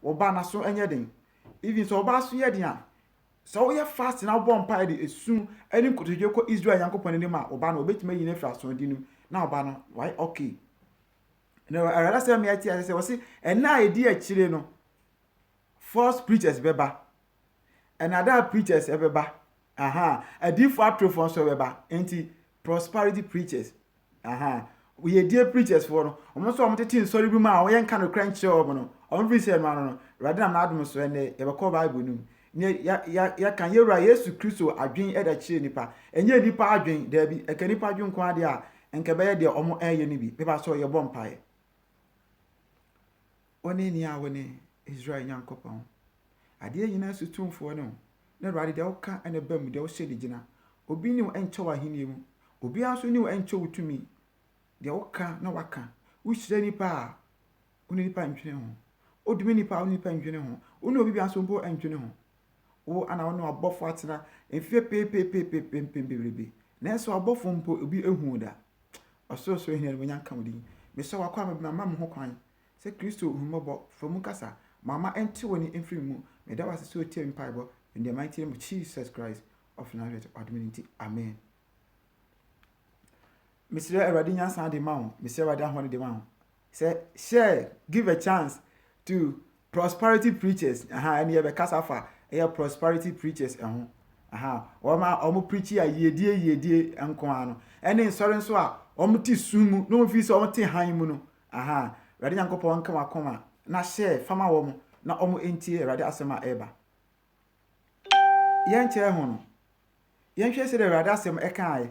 oba na so enye den even so oba so ye den a so we fast na obo mpa de esu ani nkotodwe ko Israel yankopon ni ma oba na obetima yi na fra so di nu na oba no why okay no ara say me ati say we say ena edi a chire no false preachers beba and other preachers beba a different atrophy so beba enti prosperity preachers we dear preachers for no omo so omo tete sorry bi ma we yanka no crunch omo no omo bi say no rather na adom so ene ye be call bible num ya kan yewura Yesu Kristo adwen eda chire nipa enye nipa adwen da bi eka nipa adwen ko ade a enka be ye de omo eye ni bi beba so ye bom pae oni ni a woni Israel yankopon ade nyina su tumfo no na rade de oka ene bam de o se de gina obi ni enche wa henie mu obi aso ni enche wutumi de oka na waka wo hire nipa a uni nipa ntwene ho odumi nipa uni nipa ntwene ho uni obi aso mbo ntwene ho wo ana wo no abofo atena enfie pepepepepepepepe na so abofo mpo obi ehu da oso so henia no nyanka mudi me so wakwa mama mo ho kwan se Kristo humobo from kasa mama enti woni enfiri mu me da was so tie mpaibo in the mighty name of Jesus Christ of Nazareth adminity amen. Mr. Eradi nyansa de mawo Mr. Eradi ahone de mawo say share give a chance to prosperity preachers and ye be kasa fa prosperity preachers omo preach ya yedie enko ano ene sori nso a omo ti sumu no fi so omo ti han mu no Eradi nyankopon nka makoma na share fama wo mo na omo enti Eradi asema eba yen che ho no yen hwe se de Eradi asem ekan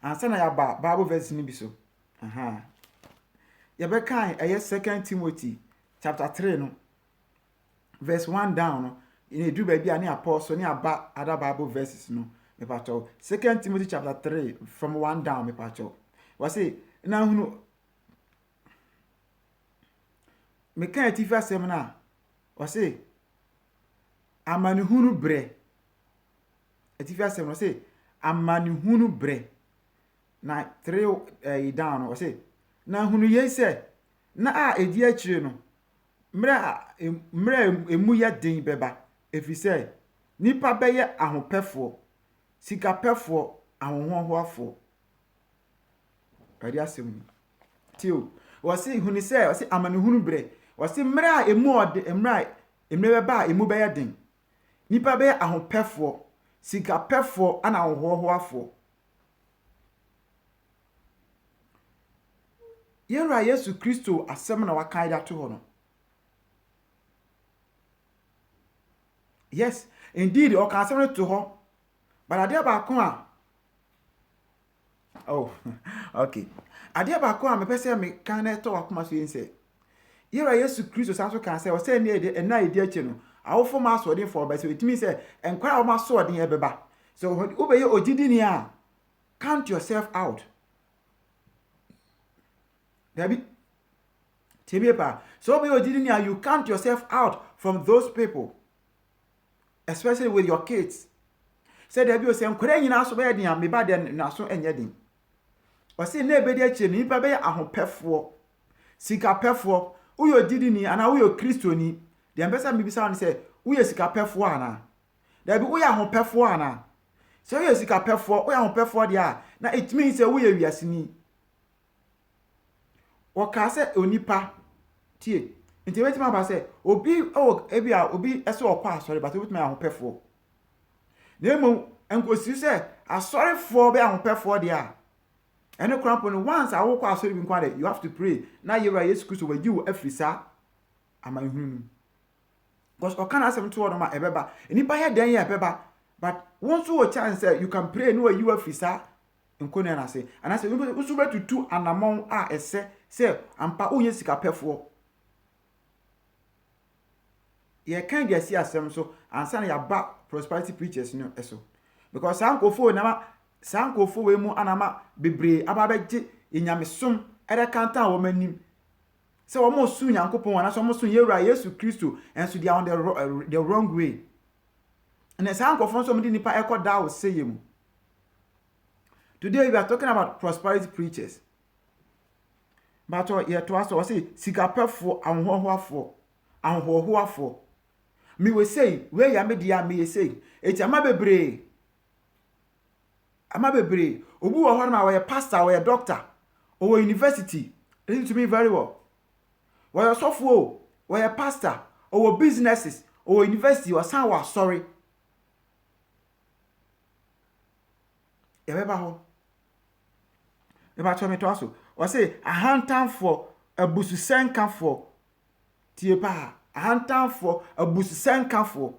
ansa na ya ba Bible verse ni bi so ya be kan 2 Timothy chapter 3 no verse 1 down no in do baby ani apostle ni aba other Bible verses no me pacho 2 Timothy chapter 3 from 1 down me pacho we say na hunu me kan ati fa sem na we say amani hunu bre ati fa sem we say amani hunu bre na 3 down we say na hunu ye say na a edi a chire no mra emu ya den beba efise nipa beye ahopefo sikapefo ahohohoafo kadi asem tio wasi huni se wasi amani hunu bre wasi mra emu ode mra beba emu beye den nipa beye ahopefo sikapefo ana ahohohoafo yera Yesu Kristo asem na wakan da to ho no. Yes, indeed, or can say to her. But I dear back oh, okay. I dear back me person me can talk much in say. Here I Yesu Christ also can say, or say near the and night dear channel. I offer my sword for by so it means say, and cry my sword in ebeba. So when obey or didn't ya count yourself out. Debbie Tibepa. So obey or didn't ya you count yourself out from those people. Especially with your kids. Said there be say nkore nyina so be den me ba den na so enye den. O say na ebe de achi ni pa be ahopefo. Sika pefo, uyo didi ni ana uyo Kristo ni. De ambesa me bisa say uyo sika pefo ana. There be uyo ahopefo ana. So uyo sika pefo, uyo ahopefo dia na it means say uyo wiase ni. O ka say onipa tie nti wetima ba say obi ebia obi eso okwa asori but wetima ahopefo na emu enkosi say asori for be ahopefo dia ene krampo no once awokwa asori bi nkwa de you have to pray na yewra Yesu Kristo wagi wo afrisa amanhunu because okana asem to no ma ebeba enipa ye den ye ebeba but once wo chance say you can pray no wagi wo afrisa nkone na say anase usu betutu anamon a ese say ampa onye sika pefo ye kan dia si asem so ansa na ya ba prosperity preachers no eso because sankofo we mu anama bebre ababeje enyamesom ere kanta wo manim se wo mo su nyankopon wana so mo su yewura Yesu Kristo enso dia on the wrong way and sankofo so mdi nipa ekoda wo seyemu. Today we are talking about prosperity preachers. But ye to us say sikapefo ahohoafo ahohoafo me we say we ya me dia me say eti ama bebre obu wo ho na we pastor we doctor or university. Listen to me very well. We software we pastor or businesses or university or san sorry. Ebeba ho. Eba chome to aso. We say a hantan for a bususenka for tie pa. A hantan for a bususenka for.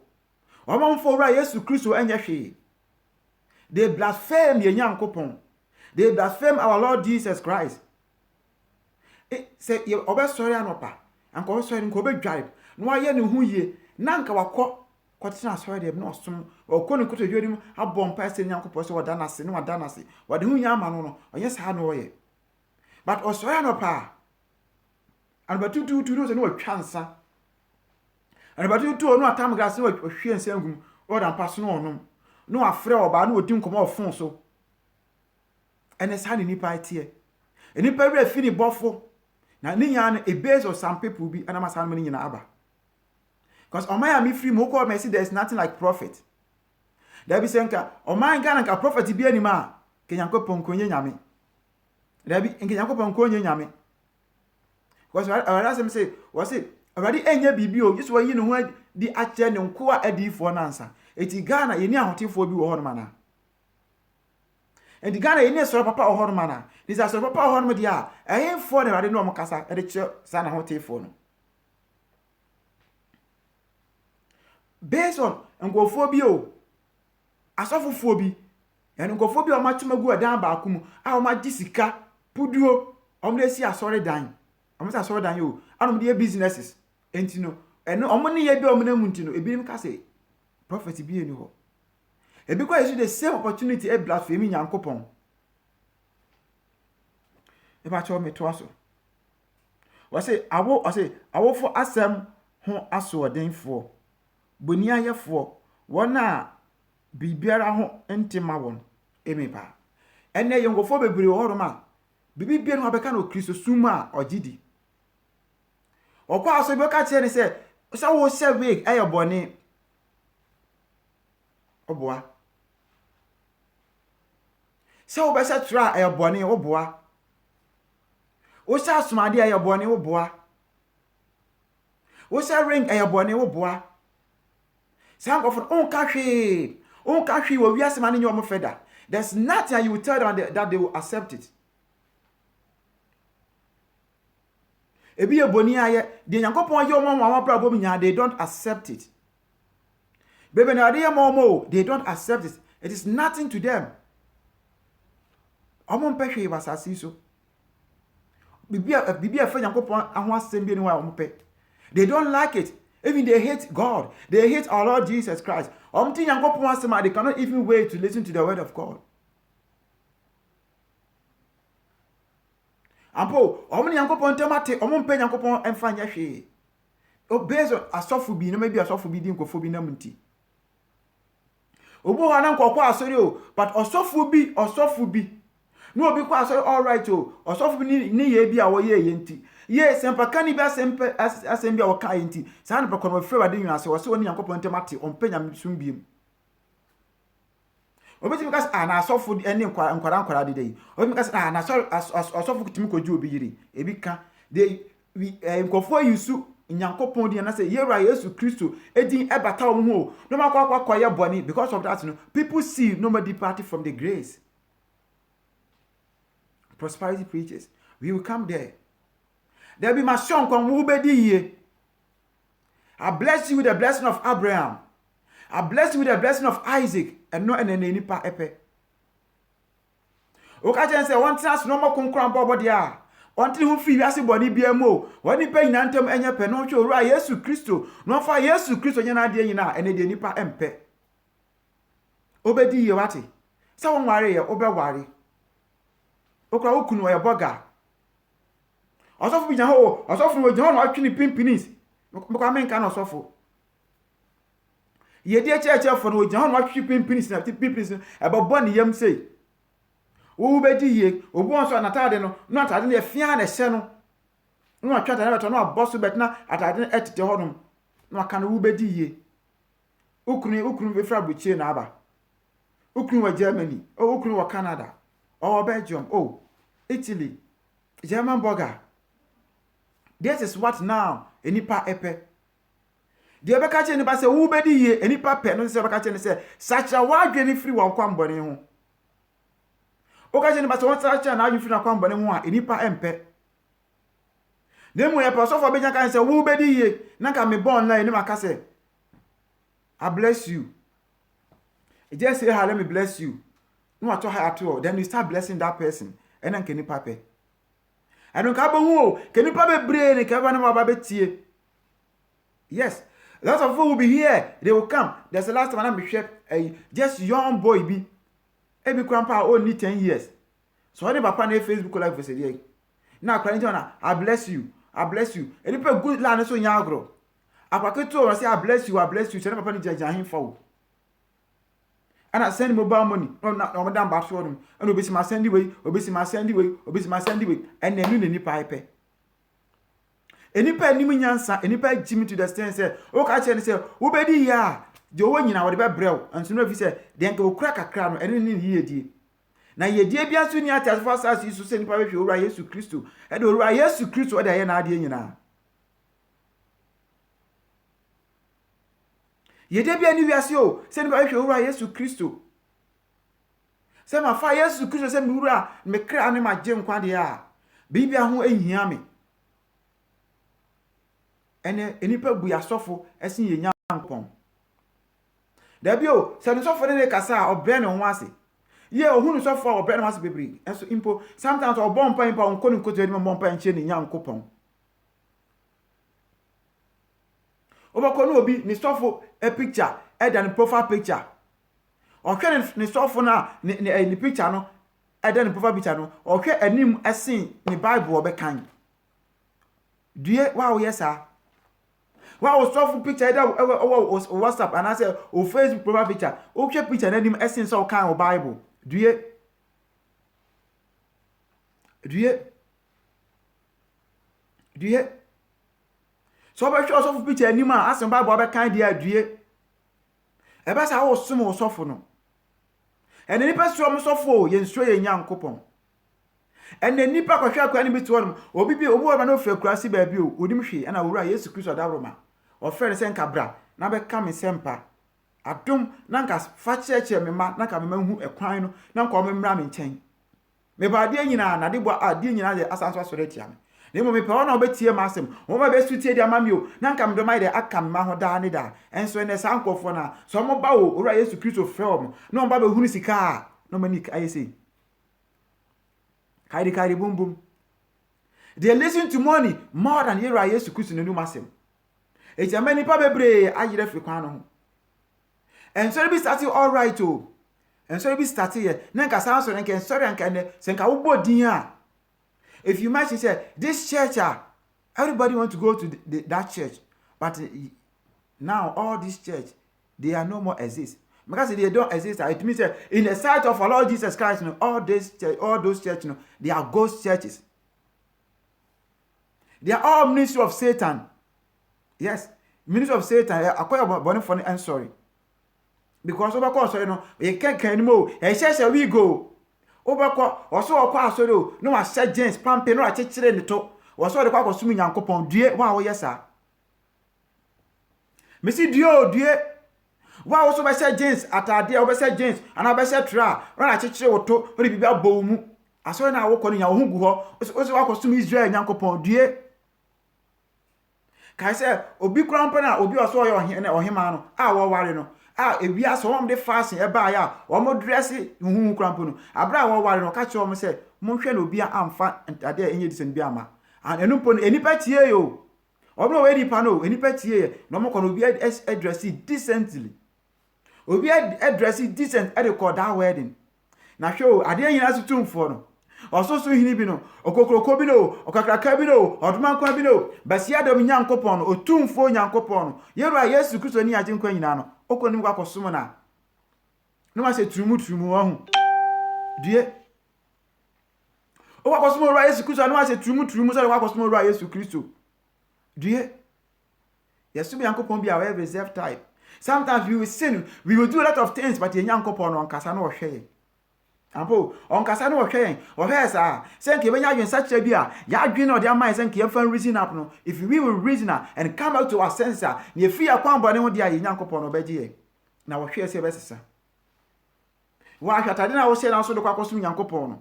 Oman for ra Yesu Kristo enye hwe. They blaspheme ye Nyankopon. They blaspheme our Lord Jesus Christ. Say ye obe sorry anopa. Anko sorry nko be dware. No aye ne hu ye. Na nka wakọ kwotena sorry dem na osom. Okọ ne koto dwari abom pa se Nyankopon se wada na se ne wada na se. Wade hu nya ama no. Onye sa no ye. But osori anopa. Anbatu tu no se no atwa nsa. Anbatu tu no atam gas no hwe nsa ngum. Oda mpa no onom. No afre oba no odi nkomo ofon so. Ene sa ni nipa tie. Nipa wi afini bofo. Na ni nya no a base of some people bi anama san mani nyina aba. Because omaya me free mo call me see there is nothing like prophet. There be senka omaya ga na prophet bi anima ke Nyankopon konye nyame. There be nke Nyankopon konye nyame. Because I say say was it already enye bibi o just we yi no ho di ache ne nko a adifo na ansa. Eti Ghana ye ni ahotefo bi wo ho no mana. Enti Ghana ye ni soro papa wo ho no mana. This is soro papa wo ho no dia. Ehin fo ne rade no mo kasa e de che sa na ahotefo no. Based on ngofo bi o. Asofofo bi. En ngofo bi o ma tumagu adan ba akumu. A o ma disika puduo. O mo si asore dan. O mo si asore dan yo. Anom de businesses. Enti no. Eno o mo ne ye bi o mo na mu enti no. Ebinim ka say prophet bi eni ho. Ebi kwa use the same opportunity e blasphemy Nyankopon. E ba cho me to aso. We say awo for asem ho aso odenfo. Boni ayefo wona bibiara ho entima won emepa. Ene yengofo bebre wo roma. Bibi bi no abeka no Kristo suma ogidi. Okwa aso bi ka che ne se wo se week ayobone oboa. Se wo be se tra ayobone oboa. Wo se asumade ayobone oboa. Wo se ring ayobone oboa. Some of on kashi will we ask man in your feather. There's nothing you will tell them that they will accept it. Ebi ebonia ye de Nyankopon ye omo wa brabo nya they don't accept it. Baby na de momo they don't accept it. It is nothing to them. Omo mpehwe basasi so. Bibia fa Nyankopon aho asem bi ni wa omo pe. They don't like it. Even they hate God. They hate our Lord Jesus Christ. They cannot even wait to listen to the word of God. Ampo, omni Nyankopon temate, omompe Nyankopon emfanya hwe. O based on asofu bi, no maybe asofu bi di nkofo bi na munti. Obo ha na nkokọ asori o, but osofu bi. No obi kwa asori all right o. Osofu bi ni ye bi a wo ye nti. Yes, sempa kani be asembi a waka enti. Sa na pekọ no fe wade nyu ase, wo se woni Nyankopon temate, ompenya misum biem. Obi timi kas na asofu ene nkwara de dey. Obi kas na asofu kutimi koju obi yiri. Ebi ka de nkofo yusu Nyankopon di na say yera Yesu Kristo edin ebata wo ho. No makwa ye boni because of that no. People see nobody depart from the grace. Prosperity preachers. We will come there. There be my son kon wo bedi ye. I bless you with the blessing of Abraham. I bless you with the blessing of Isaac and no any pa epe. O ka chen say one trans no mo konkran bobo dia. Until hu fi wiase boni bia mo. Woni pa nyina ntem enye pe no hwe owura Yesu Kristo. No fa Yesu Kristo nyina de nyina ene de nipa empe. Obedi ye wate. Sa won ware ye obeware. Okra okunu ye boga. Osofu bi nya ho, osofu wo jan no atwini pimpinis. Mekwa menka no osofu. Ye de cheche for no jan no atwini pimpinis na pimpinis e bobo ne yam sei. Wo bedi ye, obu onso anatade no atade ne fia na hye no. No atwa tade beto no aboso bet na atade etete ho no. na aka no wo bedi ye ukunu be fra buchie na aba ukunu wa Germany ukunu wa Canada Belgium Italy German burger. This is what now enipa epe de obeka che enipa se wo bedi ye enipa pe no se obeka che ne se sacha wadwe ni free wa kwambone ho oka che enipa se won sacha na adwe free na kwambone ho a enipa empe nemu ya pa so for beja kan se wo bedi ye na ka me born online ni maka se I bless you. It just say, let me bless you. No at all. Then you start blessing that person. And then can you pape? I don't care about can you pape brain and cover them. Yes. Lots of people will be here. They will come. There's the last time I'm sure just young boy be. Every grandpa only 10 years. So I never find a Facebook live for say, now, I bless you. I bless you. And if a good land so young. Apaketo say I bless you, say papa ni jaja hin fa wo. And I send mobile money. No madam ba so no. And obesi ma send way, obesi ma send way. And then you nipa hype. Enipa anim nyansa, enipa jimi to the extent say, o ka che ne say, wo bedi ya, je wo nyina wo de be brew. And so no fi say, den ka okura kakra no, ene ni ye die. Na ye die bia so ni atas for sas yi so say nipa be hwe owura Yesu Kristo. E de owura Yesu Kristo o de ye na ade nyina. Yede bia ni wiase o se ni ba hwe owura Yesu Kristo se ma fa Yesu Kristo se mi wura me kra ne ma je nkwa de a bibia ho ehia me ene enipa bu ya sofo ese ye nya nkpon da bio se ni sofo ne kasa obre ne ho ase ye ohunu sofo obre ne ho ase bebri enso impo sometimes obon pa impa onko ni nkoto ni mo mpa nche ni nya nkopon obako no obi ni sofo a picture than profile picture ohwe ni sofo na ni picture no than profile picture no ohwe anim asin ni bible obekan due wow yes sir wow sofo picture da WhatsApp and I say o Facebook profile picture ohwe picture na anim asin so kan o bible due so ba hwe sofo picture anim a asin bible obekan dia due ebe sa wo sumo sofo no ene nipa sumo sofo ye nsuo ye nyankopon ene nipa kwahwe akwa ni bitu no obi obo na ofre kurasi ba bi o odim hwe na owura Yesu Kristo dabroma ofre se nka bra na be ka me sempa adom na nka fa cheche me ma na ka me mahu ekwan no na nka o me mra me nchen me ba de nyina na de bo ade nyina de asanso asore tia me nemo me pe ona obetie masem wo ma be sutie dia mamio na nka mdo mai de aka ma ho da ne da enso ne sa nkofo na so mo ba wo owura Yesu Kristo frem no mo ba be hunu sika no mani ayese kaidi bum bum they listen to money more than owura Yesu Kristo no masem e jamani pa bebre ayire fi kwan no ho enso be start all right o enso be start here na nka sa so na nka sorry nka ne se nka wo bodin a if you might say this church everybody want to go to that church but now all this church they are no more exist because they don't exist it means in the sight of our Lord Jesus Christ all those churches they are ghost churches, they are all ministry of Satan. Yes, ministry of Satan akoya bone for and sorry because over course you can't anymore e we go obekọ oso okọ asori o no wa sha James pampe no achechire ne to oso de kwa kosumi nyankopon due wa wo yesa mesi due wa oso be sha James atade o be sha James ana be sha tra ro na achechire wo to o de bibia bo mu asori na wo kọ ni nya wo hu ho oso wa kosumi Israel nyankopon due kai se obi krampa na obi oso yo ohima no a wo ware no ewia so won de fashion e ba ya o mo dress huhu krampo no abra wo ware no ka che o mo se mo hwe na obi amfa ade enye disen bi ama and enumpo enipa tie yo o mo we nipa no enipa tie no mo kono obi address decently obi address decent e record that wedding na hwe o ade nyina so tumfo no ososo hini bi no okokroko bi no okakraka bi no odumankwa bi no basia dom nyankopon no otumfo nyankopon no yeru a Yesu Kristo ni agye nkwa nyina no okonim kwa kosom na no ma se turumu wahu due o kwa kosom Yesu Kristo no ma se turumu so kwa kosom Yesu Kristo due Yes, we Yankopon be our reserve type. Sometimes we will sin, we will do a lot of things, but Yankopon on Casano or Shay. Ampo, on Casano or Shay, or Hesa, send Kibanya in such a beer, Yadwin or their minds and Kiafan reason up. No, if we will reason and come out to our sensor, near fear upon Bonnie, dear Yankopon or Bedia. Now, what she says, why I didn't say also the Quacosum Yankopon.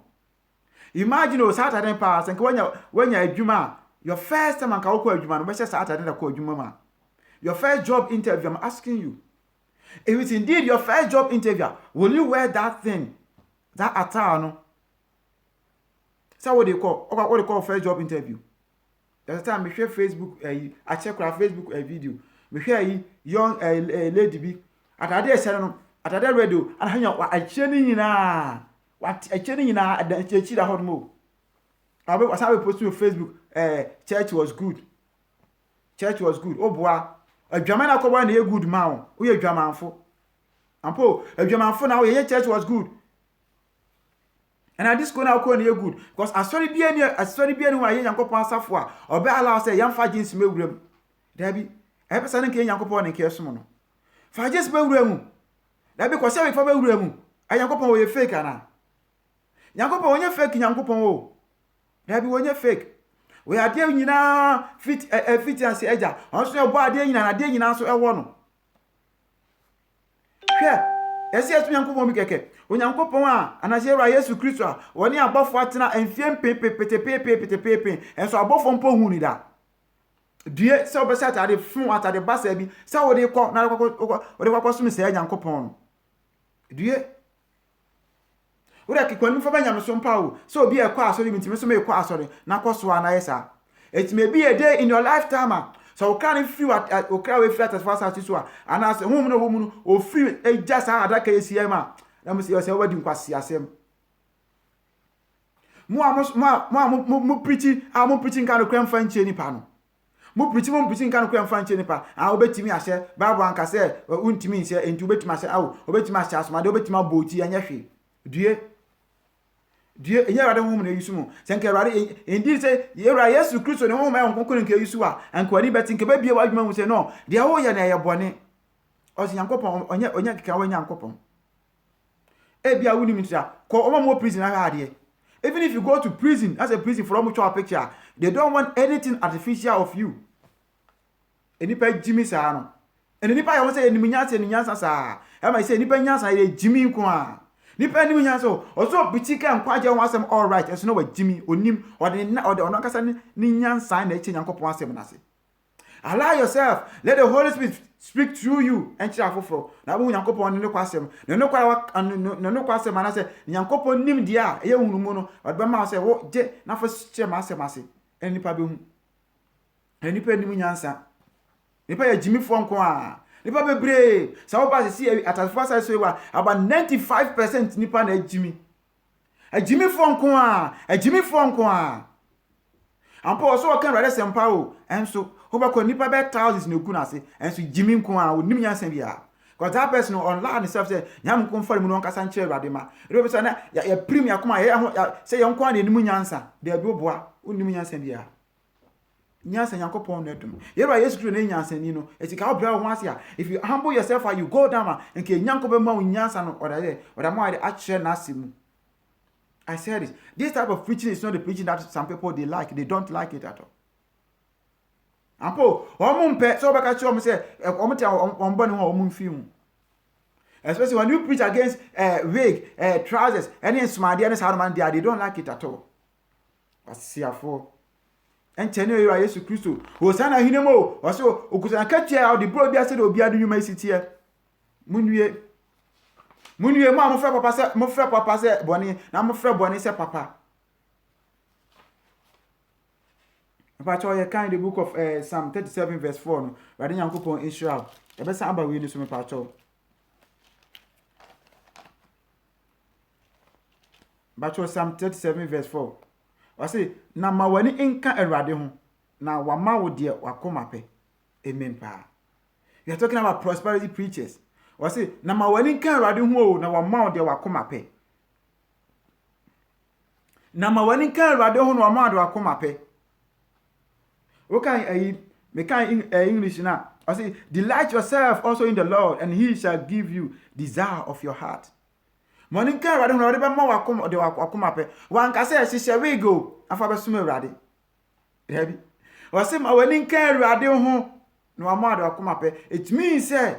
Imagine those Saturday pass and when you're a Juma, your first time and Kauko Juma, which is Saturday called Juma. Your first job interview, I'm asking you. If it's indeed your first job interview, will you wear that thing? That attire, no? So what they call first job interview. There's a time we share Facebook, I check our Facebook video. We share young lady be at a day selling at a radio and hang out a chinning in what a chinning in a cheetah hot move. I was how we posted on Facebook, church was good. Church was good. Oh boy. A German akoba na good man. We a German fo. Ampo, a German fo now your church was good. And at this corner na good because I sorry be any why Yankopon safo or be allow say yam fa jeans me wurem. Dabi, e person nke Yankopon na nke somo no. Fa jeans me wurem. Dabi ko say we fa be wurem. A Yankopon we fake ana. Yankopon onye fake Yankopon o. Dabi onye fake. We are there nyina fit and say eja onso e bo ade nyina na ade nyina so e wo no hwe ese etu Yankopon mi keke Onyankopon a anase ra Yesu Kristo a woni abofo atena enfiem pepe enso abofo mpo hu ni da die se obesa atade fun atade basa bi se wo de kọ na wo so mi se Yankopon no die ura kikwani fa banya so mpa o so obi e kwa asori mitimi so me kwa asori na koso ana yesa it may be a day in your lifetime so can feel at okra we feel at first at so ana se hu no o feel e just adaka yesi ma na mo se wadi nkwasi asem mo preaching kan kran fa nche nipa no mo preaching kan kran fa nche nipa obetimi ahye bible anka se untimi nse enti obetimi ahye obetimi ahye asoma de obetimi aboti anya hwe die enye rade ho na yisu mu senke rade indeed say yera Yesu Kristo ne ho ma yonkon nke yisu a ankwani beti nke ba bie wa adwuma mu say no de ho ye na ye bone o se Yankopon onye keka wa Yankopon e bia wuni mitira ko o ma mo prison ha ade even if you go to prison as a prison for mutual picture they don't want anything artificial of you enipa jimi sa no enipa ya won say eniminya sa e ma say enipa nya sa ye jimi nko a nipa ni nya so oso bitika nkwaje ho asem all right eso no wa jimi onim ode ono kasa ni nyansa na eche Yankopon asem na se allow yourself let the Holy Spirit speak through you and chira foforo na bo Yankopon ni kwa asem no kwa asem na se Yankopon nim dia ye hunu mu no ode ba ma se wo je na fo che ma asem ase enipa be hu enipa nim nyansa nipa ya jimi fo nko a nipa bebre sa wo pass see atafo sa so wa about 95% nipa na ajimi fo nko a ampo so kan rade sempa o enso ho ba ko nipa be thousands na kuna ase enso jimi nko a onim nyansa bia because that person online himself say nyam nko fari mu no kasa nche rade ma re be so na ya premier kuma ya say yon kwa na nim nyansa de bi oboa onim nyansa bia nyansa Yankopon na dum yera Yesu Kristo na nyansa ni no etika obra ho ase a if you humble yourself and you go down and ke Yankopon ma nyansa no oda ma de actually na asimu. I said this type of preaching is not the preaching that some people they don't like it at all. Ampo omumpe so baka cho say omutia omboni ho omumfiu especially when you preach against wig trousers any smart and Salman they don't like it at all. Asiafo enchene yera Yesu Kristo hosana hinemo oso okusana katia o the bro bia say obi adu nyuma sitie munwie mo frɛ papa se boni na mo frɛ boni se papa about you kind the book of Psalm 37 verse 4 no rade Yankopon Israel e be sa aba we ni so me pacho but Psalm 37 verse 4 I say na ma wani nka Awurade ho na wa ma wo de wakoma pe amen pa. We are talking about prosperity preachers. I say na ma wani nka Awurade ho na wa ma wo de wakoma pe. Na ma wani nka Awurade ho na wa ma wo de wakoma pe. Okay, me kan English na I say, delight yourself also in the Lord, and he shall give you desire of your heart. Morning can rather no be ma wakom de wakoma pe. Wan ka say hihye we go afa be sum awurade. Rebi. O say ma wani kan awurade ho no ama de wakoma pe. It means say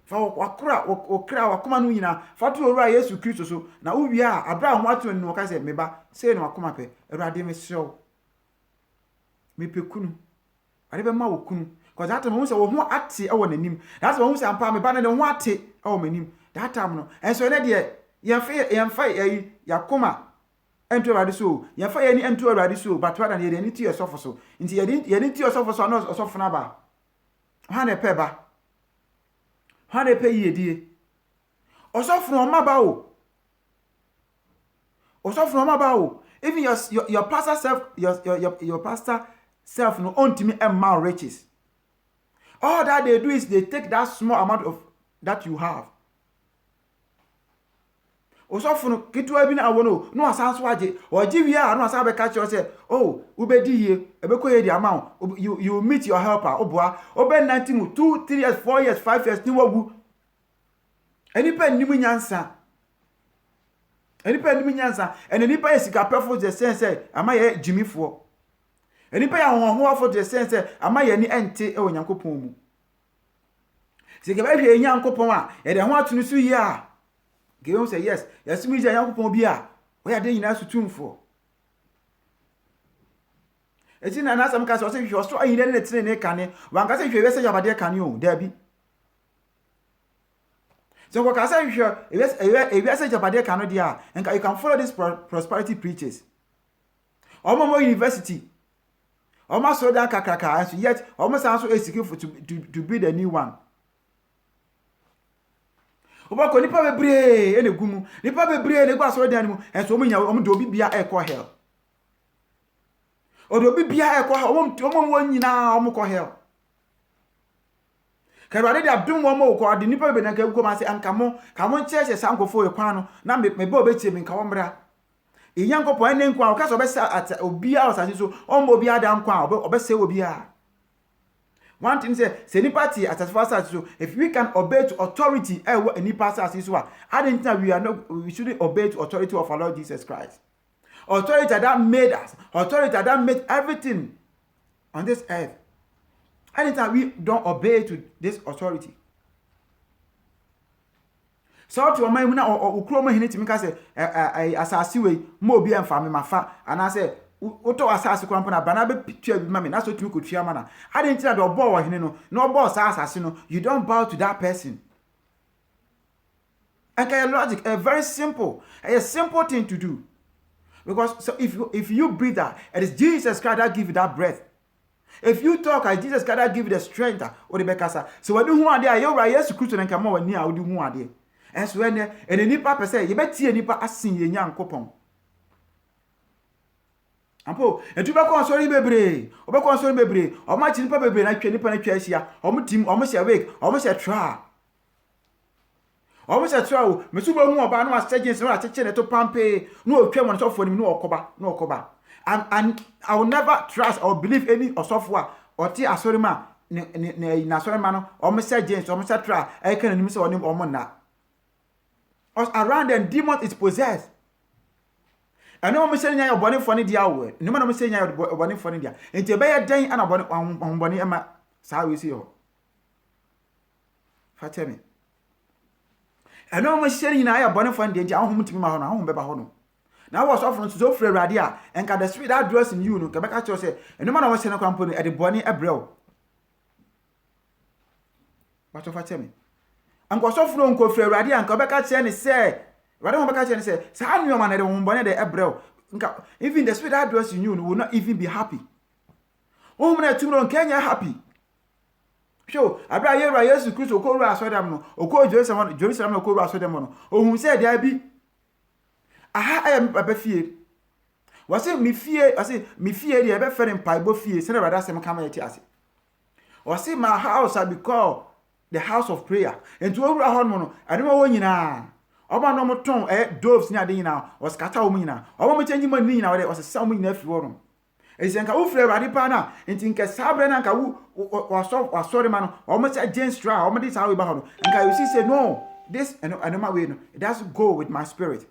fa wakra wakoma no nyina fa to owura Yesu Kristo so na wo wi a abra ho ato ni wo ka say meba say no wakoma pe. Awurade me sew. Me pekunu. Ade be ma wo kunu. Because that time we say wo ho ate e wo nanim. That's why we say ampa me ba na de ho ate e wo manim. That time no. And so na de yɛmfa yakoma ento awurade so yɛmfa yɛni ento awurade so but rather na yɛni ti yɛsɔfo so nti yɛni ti yɛsɔfo so na ɔsɔfo na ba ha na pɛ ba ha na pɛ yedie ɔsɔfo no ma ba o ɔsɔfo no ma ba o even your pastor self your pastor self no ontimi emma riches. All that they do is they take that small amount of that you have. Osofo no kitwa bi na awono no asan so age oje wi a no asan be catch you say oh ubedi ye ebekoye di amount you meet your helper oboa obe 19 2 3 years 4 years 5 years ni wagu enipa nnimu nyansa enipa esika perfect the sense ama ye jimifo enipa ya honho for the sense ama ye ni ente e onyankopon mu sike ba hwe nyankopon a ye de ho atunu su yi a Give say yes. Yes, me Yakupon bia. Where are they in us to tune for? It's in an answer because I say you are so in the train can one can say you say about there can you there be. So what can say you if say about there can dia and you can follow these prosperity preachers. Omo university. Almost so that kakaka and yet almost also a secure to be the new one. Obako nipa bebre ene gumu nipa bebre ne gba so dan mu enso omunya omu do bibia ekọ hell odo bibia ekọ hell omu wonyina omu kọ hell Kero de abdum wo mo ko ade nipa be na ka gugu ma se anka mo ka mo cheche sankofo ekwan no na me be obechie me nka wo mra Iyankopon ene nkwa o ka so be sa obia o sa so omo obia da nkwa obese obia. One thing say nipa at first so if we can obey to authority any pastor as so I didn't think we shouldn't obey to authority of our Lord Jesus Christ. Authority that made us, authority that made everything on this earth. I didn't think we don't obey to this authority. So to my muna or ukro hini timika say asasi we mo bi emfa me mafa and I say Oto asase kwampo na bana be pitua bi mame na so tumi kotua mana ade ntira de obo wo hene no na obo asase no you don't bow to that person. Okay, logic very simple, a simple thing to do, because so if you breathe that, it is Jesus Christ that give you that breath. If you talk, Jesus Christ that give you the strength or the bekasa. So when you ade you ra Yesu Kristo na nkama wani a odi hu ade enso ene nipa pese ye betie nipa asin ye Nyankopon. Ampo etu be konsori bebre obe konsori bebre o ma chi nipa bebre na twa nipa na twa ahia o mu tim o mu she week o mu she tra o mesu bo hu oba no asagin se na cheche ne to pampe no otwa mo so fo ni no okoba and I will never trust or believe any osofo a oti asori ma na asori ma no o mu sagin o mu se tra e kan ni mi se o ni o mu na us around them demon is possessed. And no message nya obone fone dia wo no ma message nya obone fone dia enti be ya dan ana obone ema sa we see ho fatemi and no message nya ya obone fone dia enti ahom timi ma ho no ahom be ba ho no na wo so fro so free awurade a enka the spirit that dwells in you no ka be ka cho say no ma na wo se na kwampo no e de bone ebrel ba to fatemi anko so fro nko free awurade anka be ka che ne say rather one back and say, "Sa you man de wombone de ebrel." Even the spirit that dwells in you will not even be happy. Oh, man, tomorrow Kenya happy. So, abra ye ra Yesu Kristo ko ru asodam no, okọ Jerusalem no ko ru asodam no. Ohun say there be. Aha am papa fie. Wase me fie de be fere mpaibo fie, say rather say me come yeti ase. Wase my house I be called the house of prayer. And to ru ahon no, ade ma wo nyina. Oba no moton doves ni ade nyina o skata wo nyina oba mo change man nyina wo de o sesa mo nyina fi wo no Esenka wo frɛ Awurade pa na nti nka sabre na nka wo wasɔre ma no almost a James Stra almost how we ba no nka you see say no this and my way no it doesn't go with my spirit.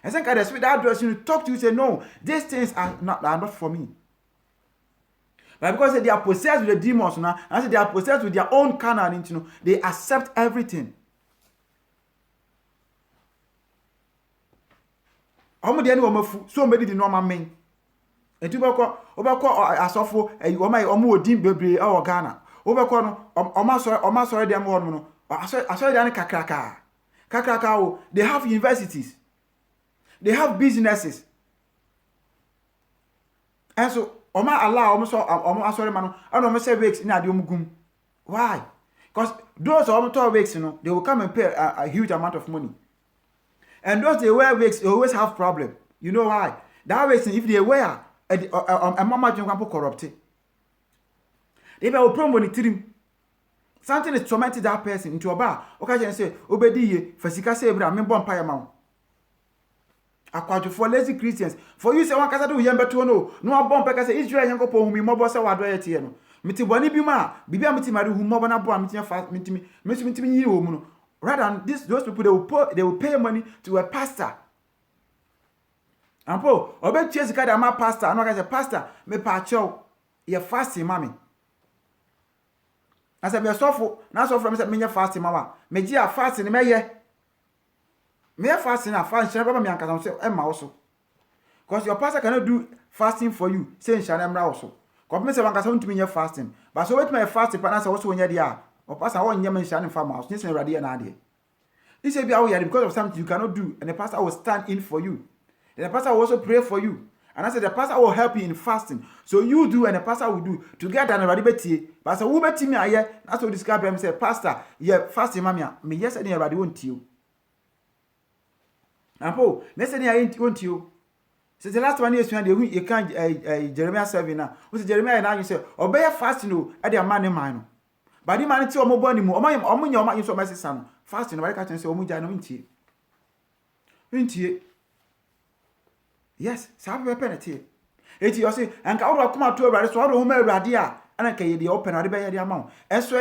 Esenka the spirit that address you talk to you say no these things are not for me. But because they are possessed with the demons now, and they are possessed with their own carnal, you know, they accept everything. How many anyone so many the normal men? And you obako asofo omo odin bebre e Ghana. Obako no oma sorry dem won no. Asori dan kakraka they have universities. They have businesses. And so Oma allow sorry man, I don't say weeks in Adiomugum. Why? Because those are 2 weeks, you know, they will come and pay a huge amount of money. And those they wear weeks, they always have problem. You know why? That weeks, if they wear a mama can corrupt it. They will promote something is tormenting that person into a bar. Okay, and say, Obedi, Fasika say, I'm born pie amount. Akwajo for lazy Christians. For you say one kasa do yembe to no bomb peka say Israel yanko po humi mobo say wado yete no. Miti boni bi ma bibia miti mari hu mobo na bo miti fast miti yi wo mu no. Rather than those people they will pay money to a pastor. Ampo obe chase ka da ma pastor no ka say pastor me pa chow ye fasting mami. Asa be sofo na so from say me fasting mama. Me gi a fasting me ye. Me fasting and fasting, Baba me anka say Emma also. Because your pastor cannot do fasting for you, say Shanemra also. Because me say wanka say ntumi nye fasting. But so wait my fasting partner say also nya dia. Or pastor won nye me Shanem farm house, ni say radio na ade. He say be how you because of something you cannot do and the pastor will stand in for you. And the pastor will also pray for you. And I said the pastor will help you in fasting. So you do and the pastor will do together and already beti. Pastor who beti me aye, that's what describe him say pastor, yeah fasting mamia. Me yes and already want you. Ampo, next day I want you. Since the last 1 year, you can't Jeremiah 7 now. What's Jeremiah now? You say, obey fasting, no, at the man in mine. But the man to more body more, your man, you saw my son. Fasting, I can't say, Omujano inti. Inti. Yes, Sabi penalty. It you say, and Kaura come out to a radish, or home radia, and I can the open or the amount. And so,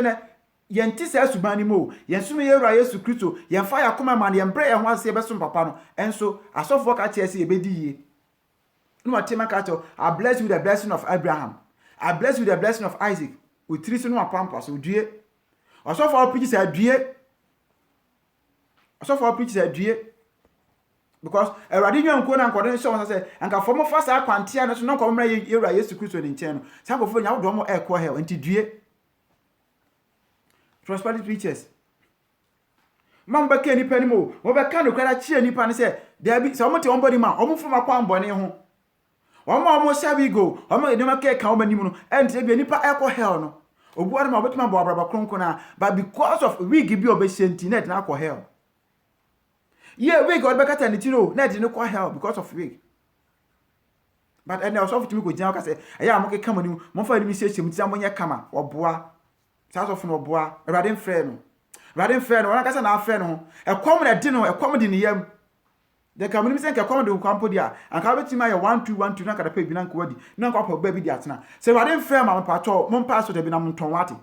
yenti se asubani mo yensume yewra Yesu Kristo yen fire koma man yen bre ehwan se besom papa no enso asofo ka che se ebedi yie no atema ka to I bless you with the blessing of Abraham, I bless you with the blessing of Isaac with three so no pampas odue asofo preach say adue asofo preach say adue because erade nwanko na nkodon show say anka fomo fasa akwantia no so no komra yewra Yesu Kristo ni nchen no sakofo nya wodo mo ekọ hell enti due prosperity preachers. Mamba ke nipa ni mo, wo be ka no kwara chie nipa ni se, there be so mo te onbody man, omo fuma kwa mbone ho. Omo shabi go, omo edema ke ka omani mu no, ente bi nipa ekọ hell no. Obu ade ma obetima bo abraba kronkon na, but because of wig bi obehenti net na akọ hell. Yeah, wig God be kata ni tiro, net ni kwa hell because of wig. But and also for me go jam ka say, eya mo ke kama ni mo fa ni mi se chemu ti amonye kama, oboa. South of no boa, a radin friend. Radin friend, one casa na friend, a common dinner, a comedy in yam. The community sent a common to Campodia, and Cabot my 1 2 not at a pay binan quadi, no couple baby diatna. So Radin friend, my patrol, mon pass would have been a montonati.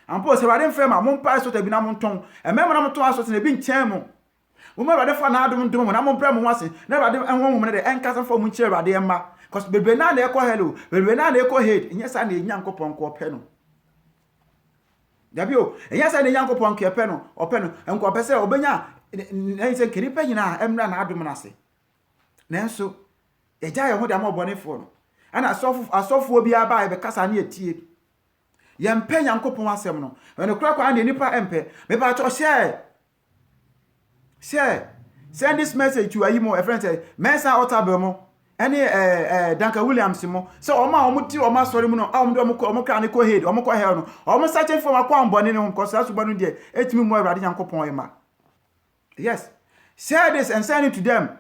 And post a Radin friend, my mon pass would have been a monton, and member to us was in a big chamo. Woman rather fun out of them when I'm on Bram once, never and one woman at the end for Muncher Radiema. Because baby na eko hello, baby na eko head, and yes, I need Yankopon ko peno. Dabio, and yes, I need Yankopon ke peno, or peno, and ko pese obenya, and say, can you pay na emra na adumanase? Nanso, a jaya ho da mo bone for. And I saw for be by because I need tea. Yam pen Yankopon asem no. When the crack and nipa empe, me ba to share. Send this message to a friend say, Mensa Otabemo. Any Duncan Williams mo so omuti sorry mu no omo kra ne ko head omo ko hell no omo searching for akwa mbone ne ho so asubanu de etimi mu awrade Nyankopon ema. Yes, share this and send it to them.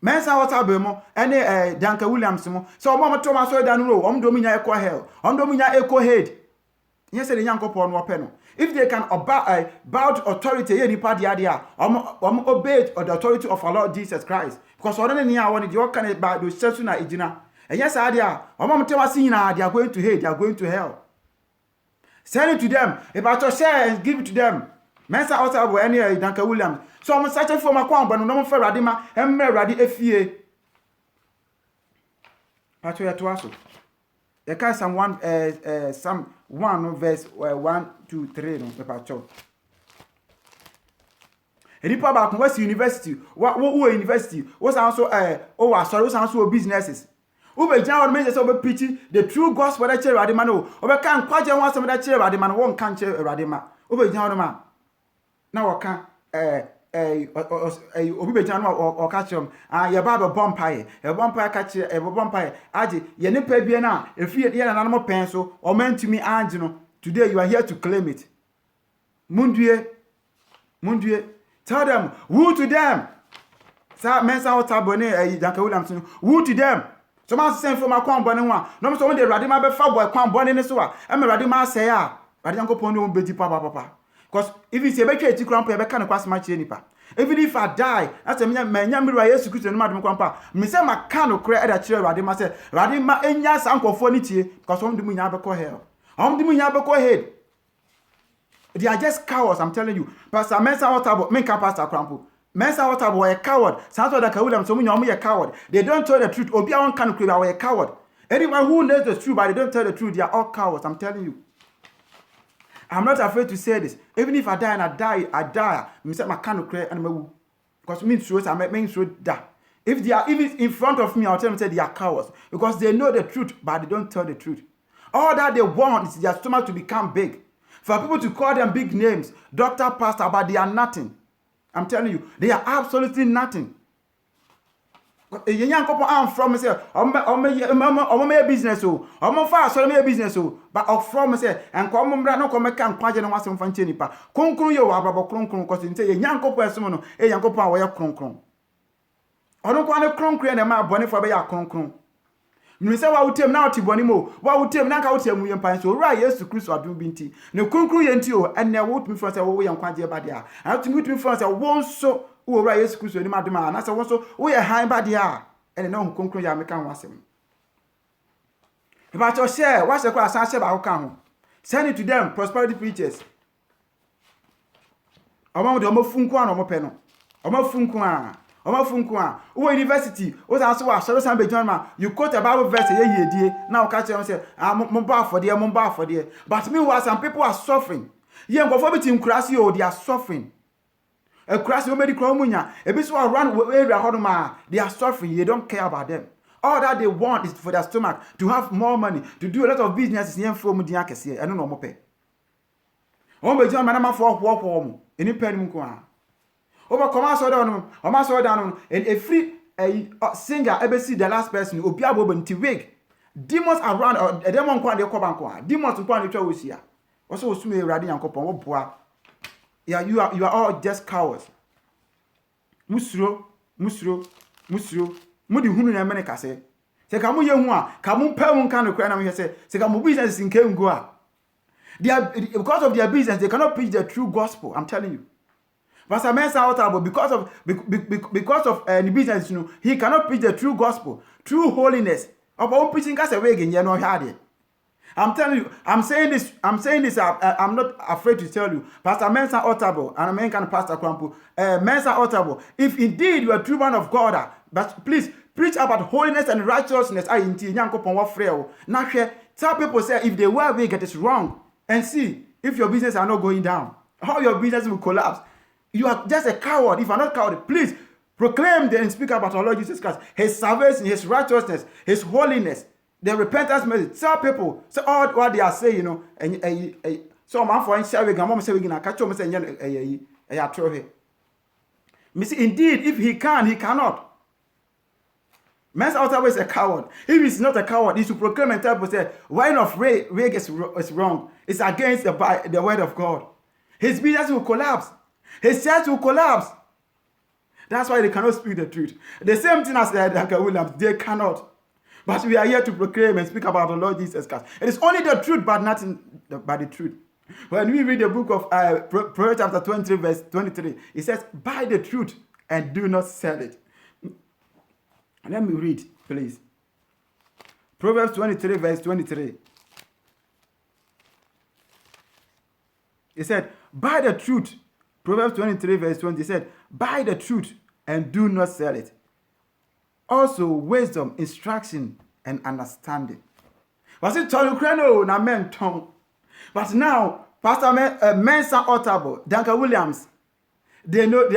Mensa WhatsApp mo any Duncan Williams mo so omo to sorry dan ro omo do mu nya eco hell omo do mu nya eco head Yes, the Yankopon wapeno. If they can bow to authority, any party idea, obey the authority of our Lord Jesus Christ. Because already I wanted your kind of bad sesuna ijina. And yes, idea, they are going to hate, they are going to hell. Send it to them. If I to share and give it to them. Mensa also any Duncan Williams. So I'm searching for my quan, but no for Radima and Meradi FA. Patriot to us. You can some 1 verse 1, 2, 3 no paper cho. Edipa back West University. What university? Was also was also businesses. Ube John means so preaching the true gospel that chair radimano. Obe can kwaje wan some that chair radiman won can chair radima. Ube John ma. Now can obi John or catch him. Your baba bompire. A bompire catch a bompire. Aji, ye nipa bia na if you an animal pencil or meant to me angino. Today you are here to claim it. Mundue. Tell them, woo to them. Sa mensa otabone Duncan Williamson. Woo to them. So man send for my kwan bone one. No so when the radima be fa boy kwan bone ne so a. E me radima say a. Radinyankopon no beji papa. Because if you say be twa ti kran pa be kan kwasema ma nipa. Even if I die, that's a menya mirror Yesu Christ no madum kwan pa. Me say ma kan no kra e da kire radima say radima enya sankofo ni tie because om dem nya be ko hell. Om dem nya be ko head. They are just cowards, I'm telling you. Pastor Mensa Otabo, men can Pastor Crampo. Mensa Otabo a coward. Santo da Kawulam, so many a coward. They don't tell the truth. Obia one can create a coward. Anyone who knows the truth, but they don't tell the truth, they are all cowards, I'm telling you. I'm not afraid to say this. Even if I die and I die. Me say my can create and me because me truth, I mean truth die. If they are even in front of me, I'll tell them say they are cowards. Because they know the truth, but they don't tell the truth. All that they want is their stomach to become big. For people to call them big names, doctor, pastor, but they are nothing. I'm telling you, they are absolutely nothing. Young couple I'm from say, my business so, I'm far so my business so, but from say, and come no come can kwaje no wasem fanche nipa. Konkron yo ababo konkron ko say young couple esumo no, young couple wo ye konkron. Ono kwa ne konkron na ma bone for be ya konkron. Me say wa utem na oti boni mo wa utem na ka utem yem pan so ra Yesu Kristo adum binti ne kunkun ye nti o enne wo tumi for say wo ye nkwaje ba dia an tumi for say wo so wo ra Yesu Kristo ni madum a na say wo so wo ye han ba dia enne na kunkun ya meka ho asem e ba to share wa se kwa asan share ba ho kan ho send it to them prosperity preachers omo de omo funku an omo pe no omo funku a Omo university o san so wa so san be join ma you quote a Bible verse ye yedie na o ka che say mo ba for there but meanwhile some people are suffering ye nkofo bitim kurase o they are suffering a kurase o medical munya e bi so run area hodoma they are suffering you don't care about them. All that they want is for their stomach to have more money to do a lot of businesses in from dia kese eno no mo pe o be join ma na ma for mo eni pe ni nko a over commerce down and a free singer ever see the last person obi abobo nti wig demons around a demon kwa de koba nko demons kwa de twa wosia also osume Ewrade Yankopon wo boa yeah you are all just cowards musuro mudi hunu na mene kase se ka mu ye hu a ka mu pa mu kan no kra na me se ka mu business in kengo a they are because of their business they cannot preach the true gospel. I'm telling you. Pastor Mensa Otabo, because of the business, you know, he cannot preach the true gospel, true holiness. About preaching as a way again, you know, I'm telling you, I'm saying this, I'm not afraid to tell you, Pastor Mensa Otabo, an American Pastor Crampo, Mensa Otabo, if indeed you are a true man of God, but please preach about holiness and righteousness. Now, tell people say if they wear wig, it is wrong, and see if your business are not going down, how your business will collapse. You are just a coward. If you are not coward, please proclaim and speak about our Lord Jesus Christ, His salvation, His righteousness, His holiness, the repentance message. Tell people, say all what they are saying, you know, and so man for share we mom say we gonna catch him say indeed, if he can, he cannot. Mensa Otabo is a coward. If he's not a coward, he should proclaim and tell people say, wine of rape is wrong. It's against the word of God. His business will collapse. His church will collapse. That's why they cannot speak the truth. The same thing as Duncan Williams, they cannot. But we are here to proclaim and speak about the Lord Jesus Christ. It is only the truth, but nothing but the truth. When we read the book of Proverbs chapter 23, verse 23, it says, buy the truth and do not sell it. Let me read, please. Proverbs 23, verse 23. It said, buy the truth. Proverbs 23, verse 20, it said, buy the truth and do not sell it. Also, wisdom, instruction, and understanding. Was it Tolukreno na men tongue? But now, Pastor Mensa Otabil, Duncan Williams, they know they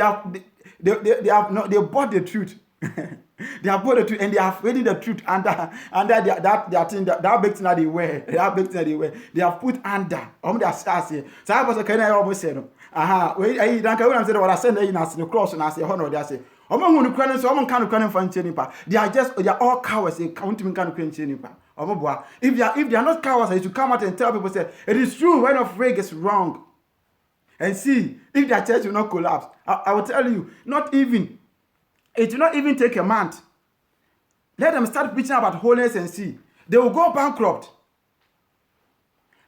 bought the truth. They have bought the truth and they have read the truth under that thing that big thing that they wear. That big thing that they wear. They have put under. Their stars here. So I was a kind of almost said, Duncan Williams said what I send in as the cross and I say, honor, they say. They are all cowards. They count me kind of if they are not cowards, they should come out and tell people, say, it is true, when of rage is wrong. And see, if their church will not collapse, I will tell you, it will not even take a month. Let them start preaching about holiness and see. They will go bankrupt.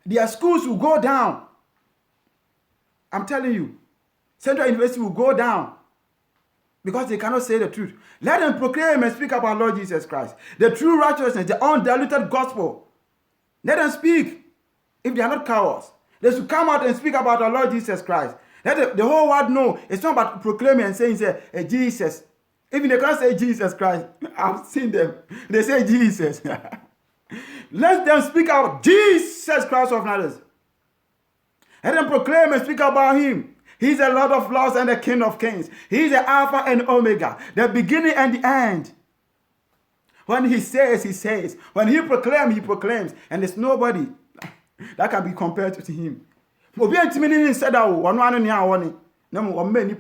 Their schools will go down. I'm telling you, Central University will go down. Because they cannot say the truth. Let them proclaim and speak about Lord Jesus Christ. The true righteousness, the undiluted gospel. Let them speak. If they are not cowards, they should come out and speak about our Lord Jesus Christ. Let the whole world know. It's not about proclaiming and saying, Jesus. Even they can't say Jesus Christ. I've seen them. They say Jesus. Let them speak about Jesus Christ of Nazareth. Let them proclaim and speak about him. He's the Lord of Lords and the King of Kings. He's the Alpha and Omega, the beginning and the end. When he says, he says. When he proclaims. And there's nobody that can be compared to him.